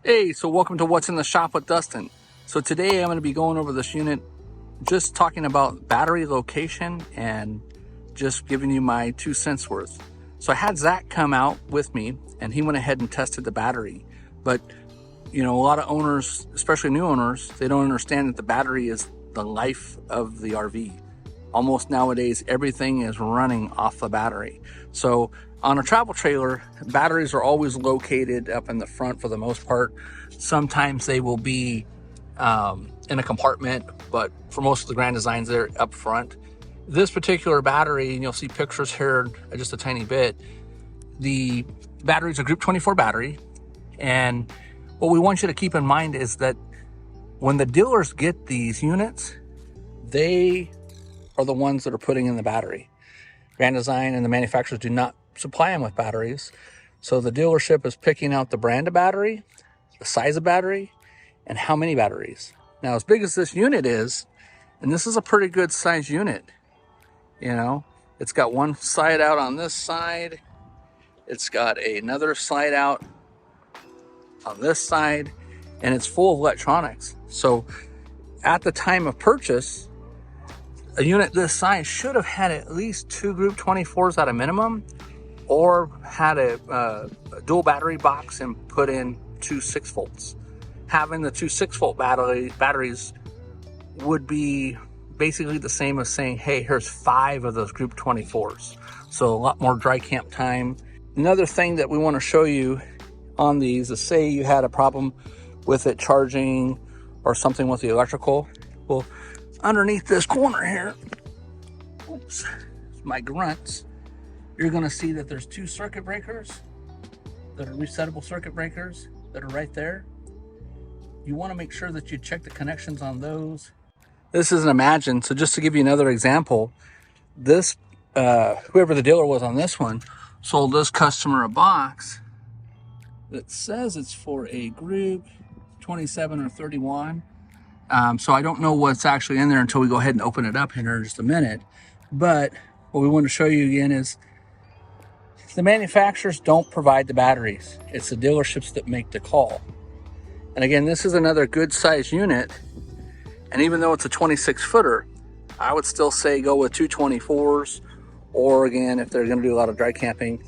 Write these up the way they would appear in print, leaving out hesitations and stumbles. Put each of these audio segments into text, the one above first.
Hey, so welcome to What's in the Shop with Dustin. So today I'm going to be going over this unit, just talking about battery location and just giving you my 2 cents worth. So I had Zach come out with me and he went ahead and tested the battery. But you know, a lot of owners, especially new owners, they don't understand that the battery is the life of the RV. Almost nowadays, everything is running off the battery. So on a travel trailer, batteries are always located up in the front for the most part. Sometimes they will be in a compartment, but for most of the Grand Designs, they're up front. This particular battery, and you'll see pictures here just a tiny bit, the battery is a Group 24 battery. And what we want you to keep in mind is that when the dealers get these units, they are the ones that are putting in the battery. Grand Design and the manufacturers do not supply them with batteries. So the dealership is picking out the brand of battery, the size of battery, and how many batteries. Now, as big as this unit is, and this is a pretty good size unit, you know, it's got one slide out on this side. It's got another slide out on this side, and it's full of electronics. So at the time of purchase, a unit this size should have had at least 2 Group 24s at a minimum, or had a dual battery box and put in 2 6-volts. Having the 2 6-volt batteries would be basically the same as saying, hey, here's 5 of those Group 24s. So a lot more dry camp time. Another thing that we want to show you on these is, say you had a problem with it charging or something with the electrical. Well, underneath this corner here, oops, my grunts, you're going to see that there's 2 circuit breakers that are resettable circuit breakers that are right there. You want to make sure that you check the connections on those. This isn't Imagine, so just to give you another example, this whoever the dealer was on this one sold this customer a box that says it's for a Group 27 or 31. So I don't know what's actually in there until we go ahead and open it up here in just a minute. But what we want to show you again is the manufacturers don't provide the batteries. It's the dealerships that make the call. And again, this is another good size unit. And even though it's a 26 footer, I would still say go with 2 24s, or again, if they're going to do a lot of dry camping,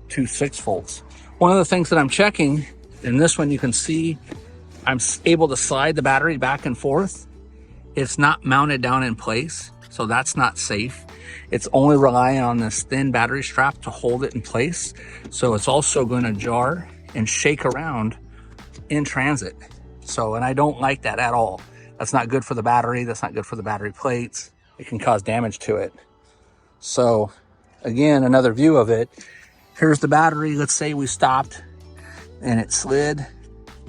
2 6-volts. One of the things that I'm checking in this one, you can see I'm able to slide the battery back and forth. It's not mounted down in place, so that's not safe. It's only relying on this thin battery strap to hold it in place. So it's also going to jar and shake around in transit. So, and I don't like that at all. That's not good for the battery. That's not good for the battery plates. It can cause damage to it. So again, another view of it. Here's the battery. Let's say we stopped and it slid,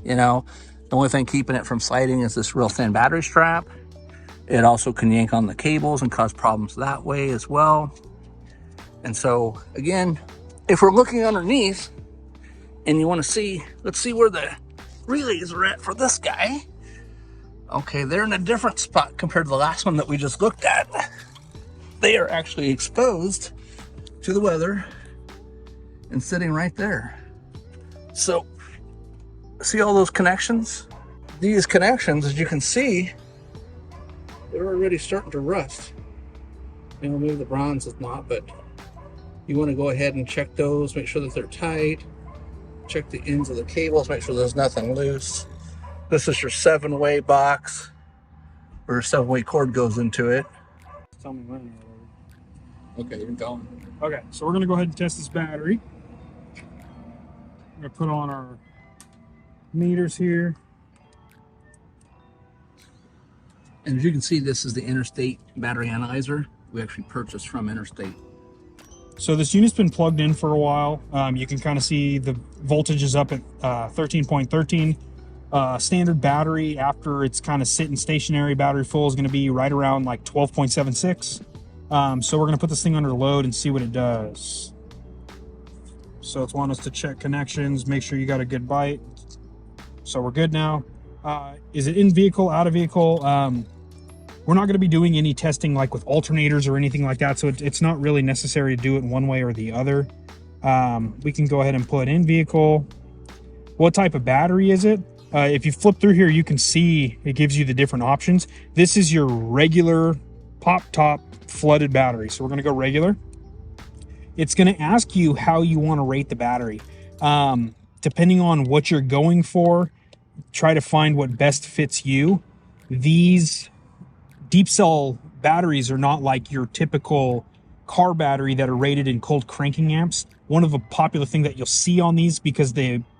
you know, the only thing keeping it from sliding is this real thin battery strap. It also can yank on the cables and cause problems that way as well. And so again, if we're looking underneath and you want to see, let's see where the relays are at for this guy. Okay, they're in a different spot compared to the last one that we just looked at. They are actually exposed to the weather and sitting right there. So see all those connections? These connections, as you can see, they're already starting to rust. You know, maybe the bronze is not, but you want to go ahead and check those, make sure that they're tight. Check the ends of the cables, make sure there's nothing loose. This is your 7-way box, where a 7-way cord goes into it. Tell me when. Okay, you're going. Okay, so we're gonna go ahead and test this battery. I'm gonna put on our meters here. And as you can see, this is the Interstate battery analyzer we actually purchased from Interstate. So this unit's been plugged in for a while. You can kind of see the voltage is up at 13.13. Standard battery, after it's kind of sitting stationary, battery full, is going to be right around like 12.76. So we're going to put this thing under load and see what it does. So it's wanting us to check connections, make sure you got a good bite. So we're good now. Is it in vehicle, out of vehicle? We're not going to be doing any testing like with alternators or anything like that, so it's not really necessary to do it one way or the other. We can go ahead and put in vehicle. What type of battery is it? If you flip through here, you can see it gives you the different options. This is your regular pop top flooded battery. So we're going to go regular. It's going to ask you how you want to rate the battery. Depending on what you're going for, try to find what best fits you. These deep cell batteries are not like your typical car battery that are rated in cold cranking amps. One of the popular thing that you'll see on these, because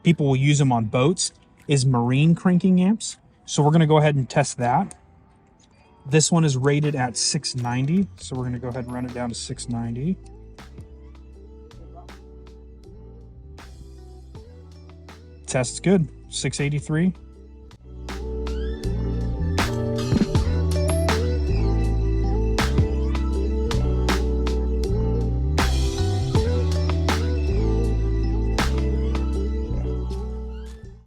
people will use them on boats, is marine cranking amps. So we're going to go ahead and test that. This one is rated at 690, so we're going to go ahead and run it down to 690. Test's good. 683.